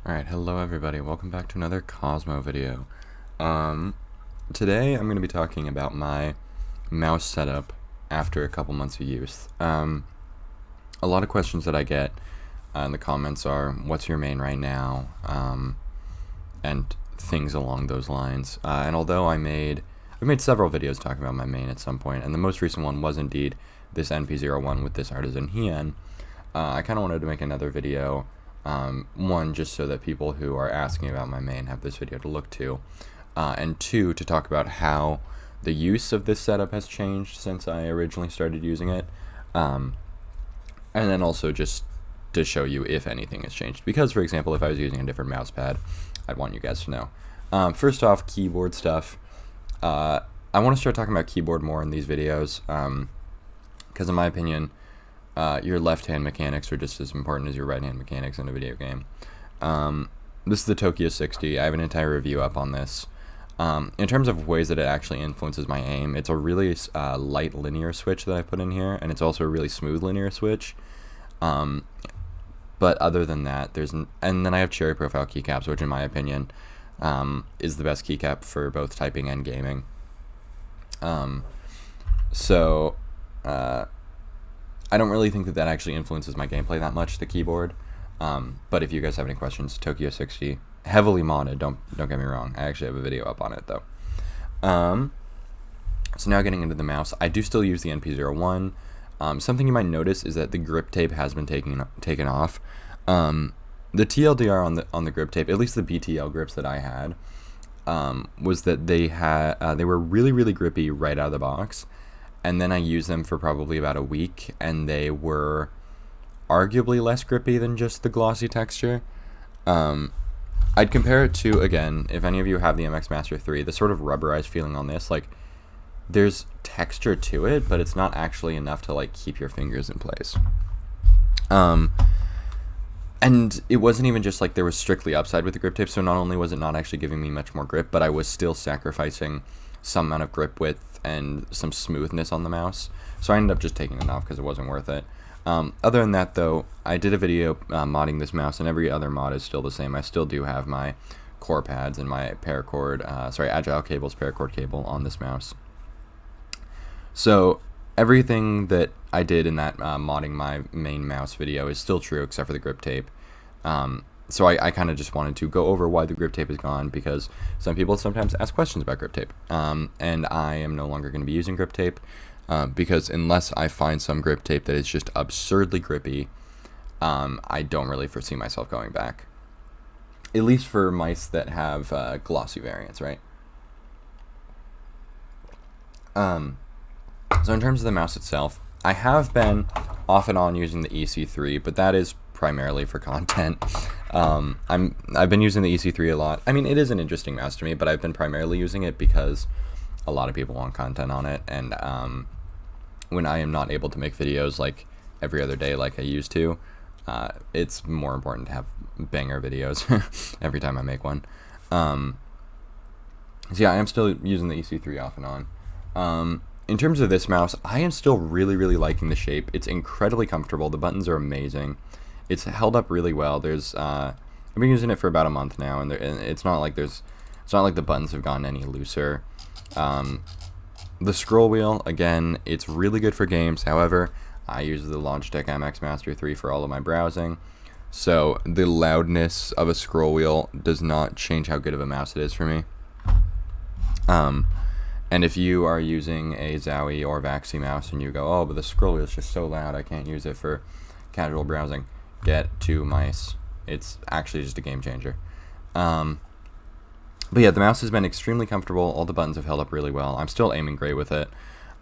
Alright, hello everybody, welcome back to another Cosmo video. Today I'm going to be talking about my mouse setup after a couple months of use. A lot of questions that I get in the comments are, what's your main right now? And things along those lines. And although I've made several videos talking about my main at some point, and the most recent one was indeed this NP01 with this Artisan Hien, I kind of wanted to make another video. One, just so that people who are asking about my main have this video to look to, and two, to talk about how the use of this setup has changed since I originally started using it, and then also just to show you if anything has changed, because for example, if I was using a different mouse pad, I'd want you guys to know. First off, keyboard stuff. I want to start talking about keyboard more in these videos, because in my opinion, your left-hand mechanics are just as important as your right-hand mechanics in a video game. This is the Tokyo 60. I have an entire review up on this. In terms of ways that it actually influences my aim, it's a really light linear switch that I put in here, and it's also a really smooth linear switch. But other than that, and then I have cherry profile keycaps, which in my opinion is the best keycap for both typing and gaming. I don't really think that actually influences my gameplay that much, the keyboard. But if you guys have any questions, Tokyo 60, heavily modded, don't get me wrong. I actually have a video up on it though. So now getting into the mouse, I do still use the NP01. Something you might notice is that the grip tape has been taken off. The TLDR on the grip tape, at least the BTL grips that I had, was that they were really grippy right out of the box. And then I used them for probably about a week, and they were arguably less grippy than just the glossy texture. I'd compare it to, again, if any of you have the MX Master 3, the sort of rubberized feeling on this, like, there's texture to it, but it's not actually enough to, like, keep your fingers in place. And it wasn't even just, like, there was strictly upside with the grip tape, so not only was it not actually giving me much more grip, but I was still sacrificing some amount of grip width and some smoothness on the mouse, so I ended up just taking it off because it wasn't worth it. Other than that though, I did a video modding this mouse, and every other mod is still the same. I still do have my core pads and my Agile Cables paracord cable on this mouse. So everything that I did in that modding my main mouse video is still true except for the grip tape. So I kind of just wanted to go over why the grip tape is gone, because some people sometimes ask questions about grip tape, and I am no longer going to be using grip tape, because unless I find some grip tape that is just absurdly grippy, I don't really foresee myself going back. At least for mice that have glossy variants, right? So in terms of the mouse itself, I have been off and on using the EC3, but that is primarily for content. I've been using the EC3 a lot. I mean, it is an interesting mouse to me, but I've been primarily using it because a lot of people want content on it, and when I am not able to make videos like every other day like I used to, it's more important to have banger videos every time I make one. So yeah, I am still using the EC3 off and on. In terms of this mouse, I am still really liking the shape. It's incredibly comfortable. The buttons are amazing. It's held up really well. I've been using it for about a month now, and it's not like the buttons have gotten any looser. The scroll wheel, again, it's really good for games. However, I use the Logitech MX Master 3 for all of my browsing, so the loudness of a scroll wheel does not change how good of a mouse it is for me. And if you are using a Zowie or Vaxi mouse and you go, oh, but the scroll wheel is just so loud, I can't use it for casual browsing, get two mice. It's actually just a game changer. But yeah, the mouse has been extremely comfortable. All the buttons have held up really well. I'm still aiming great with it.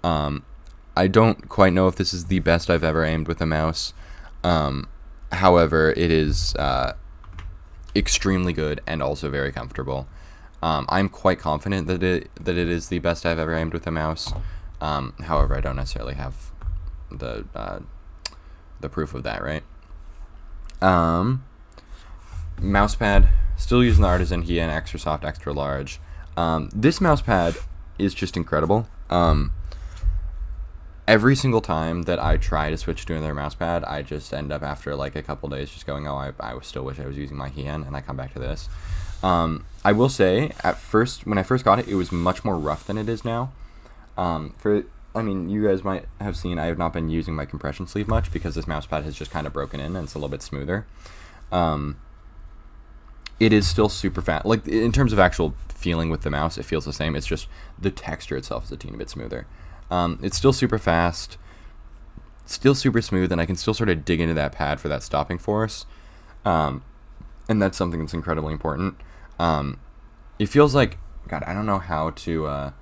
I don't quite know if this is the best I've ever aimed with a mouse. However, it is extremely good and also very comfortable. I'm quite confident that it is the best I've ever aimed with a mouse. However, I don't necessarily have the proof of that, right? Mousepad, still using the Artisan Hien Extra Soft Extra Large. This mousepad is just incredible. every single time that I try to switch to another mouse pad, I just end up after like a couple days just going, oh, I still wish I was using my hand, and I come back to this. I will say, at first, when I first got it, it was much more rough than it is now. I mean, you guys might have seen I have not been using my compression sleeve much because this mouse pad has just kind of broken in and it's a little bit smoother. It is still super fast. Like, in terms of actual feeling with the mouse, it feels the same. It's just the texture itself is a teeny bit smoother. It's still super fast, still super smooth, and I can still sort of dig into that pad for that stopping force. And that's something that's incredibly important. It feels like, God, I don't know how to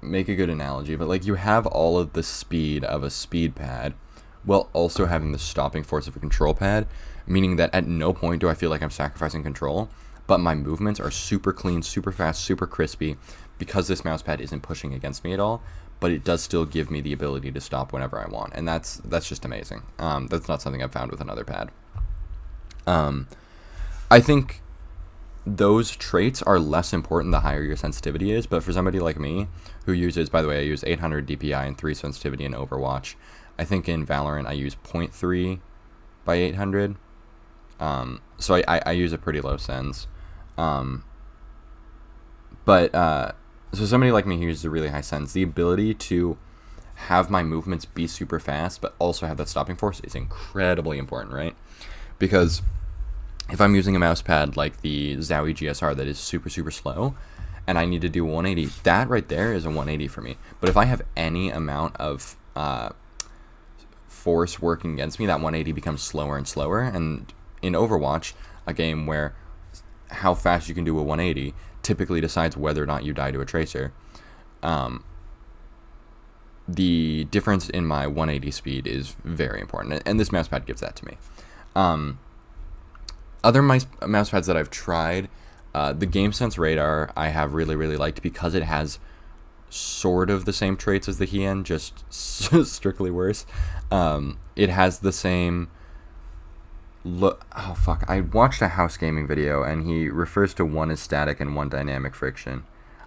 make a good analogy, but like you have all of the speed of a speed pad while also having the stopping force of a control pad, meaning that at no point do I feel like I'm sacrificing control, but my movements are super clean, super fast, super crispy, because this mouse pad isn't pushing against me at all, but it does still give me the ability to stop whenever I want, and that's just amazing. That's not something I've found with another pad. I think those traits are less important the higher your sensitivity is, but for somebody like me who uses, by the way, I use 800 DPI and 3 sensitivity in Overwatch. I think in Valorant I use 0.3 by 800. So I use a pretty low sens. So somebody like me who uses a really high sens, the ability to have my movements be super fast but also have that stopping force is incredibly important, right? Because if I'm using a mouse pad like the Zowie GSR that is super, super slow, and I need to do 180, that right there is a 180 for me. But if I have any amount of force working against me, that 180 becomes slower and slower. And in Overwatch, a game where how fast you can do a 180 typically decides whether or not you die to a tracer, the difference in my 180 speed is very important, and this mouse pad gives that to me. Other mouse pads that I've tried, the GameSense Radar I have really, really liked because it has sort of the same traits as the Hien, just strictly worse. It has the same look. Oh, fuck. I watched a house gaming video, and he refers to one as static and one dynamic friction.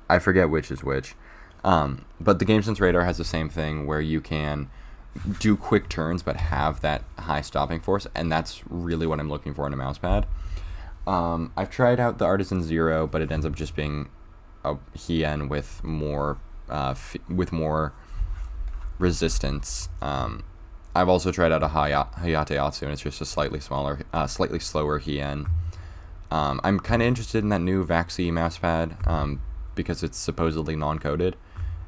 I forget which is which. But the GameSense Radar has the same thing where you can do quick turns but have that high stopping force, and that's really what I'm looking for in a mouse pad. I've tried out the Artisan Zero, but it ends up just being a Hien with more resistance. I've also tried out a Hayate Atsu, and it's just a slightly slower Hien. I'm kind of interested in that new Vaxi mouse pad because it's supposedly non-coded,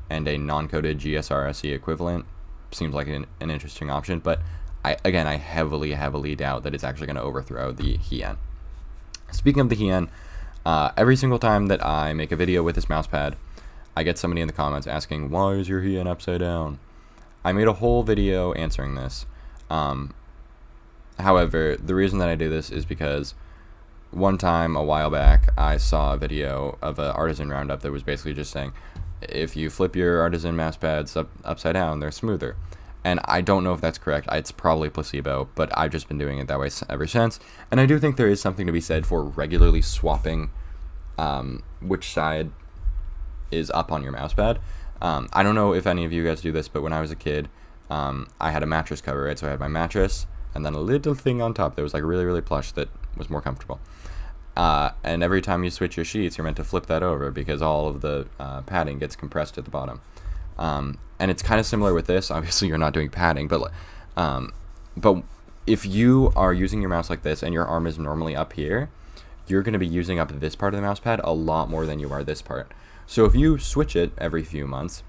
and a non-coded GSR SE equivalent seems like an interesting option, but I heavily doubt that it's actually going to overthrow the Hien. Speaking of the Hien, every single time that I make a video with this mousepad, I get somebody in the comments asking, why is your Hien upside down? I made a whole video answering this. However, the reason that I do this is because one time a while back I saw a video of an Artisan roundup that was basically just saying, if you flip your Artisan mouse pads upside down, they're smoother. And I don't know if that's correct. It's probably placebo, but I've just been doing it that way ever since. And I do think there is something to be said for regularly swapping which side is up on your mouse pad. I don't know if any of you guys do this, but when I was a kid, I had a mattress cover, right? So I had my mattress and then a little thing on top that was like really, really plush that was more comfortable. And every time you switch your sheets, you're meant to flip that over because all of the padding gets compressed at the bottom. And it's kind of similar with this. Obviously, you're not doing padding, but if you are using your mouse like this and your arm is normally up here, you're going to be using up this part of the mouse pad a lot more than you are this part. So if you switch it every few months,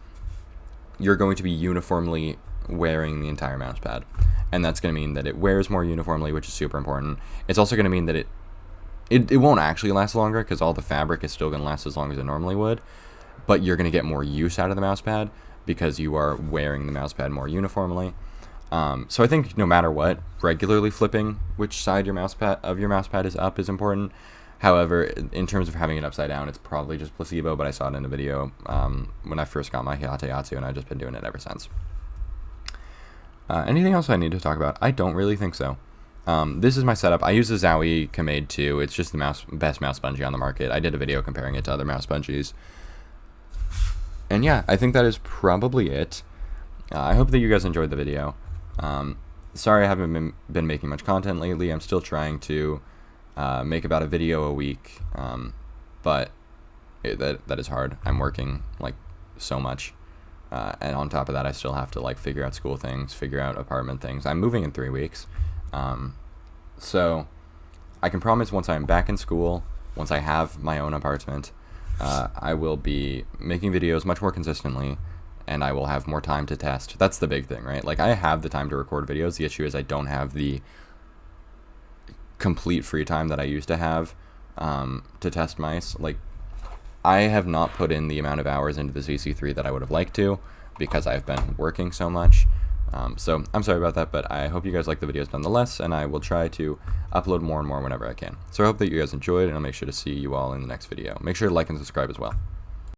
you're going to be uniformly wearing the entire mouse pad. And that's going to mean that it wears more uniformly, which is super important. It's also going to mean that it won't actually last longer because all the fabric is still going to last as long as it normally would, but you're going to get more use out of the mouse pad because you are wearing the mouse pad more uniformly. So I think no matter what, regularly flipping which side your mouse pad is up is important. However, in terms of having it upside down, it's probably just placebo, but I saw it in a video when I first got my Hayate Atsu, and I've just been doing it ever since. Anything else I need to talk about? I don't really think so. This is my setup. I use the Zowie Kamade 2. It's just the best mouse bungee on the market. I did a video comparing it to other mouse bungees. And yeah, I think that is probably it. I hope that you guys enjoyed the video. Sorry I haven't been making much content lately. I'm still trying to make about a video a week, but that is hard. I'm working like so much, and on top of that I still have to like figure out school things, figure out apartment things. I'm moving in 3 weeks, so I can promise once I'm back in school, once I have my own apartment, I will be making videos much more consistently, and I will have more time to test. That's the big thing, right? Like, I have the time to record videos. The issue is I don't have the complete free time that I used to have to test mice. Like, I have not put in the amount of hours into the CC3 that I would have liked to because I've been working so much. So I'm sorry about that, but I hope you guys like the videos nonetheless, and I will try to upload more and more whenever I can. So I hope that you guys enjoyed, and I'll make sure to see you all in the next video. Make sure to like and subscribe as well.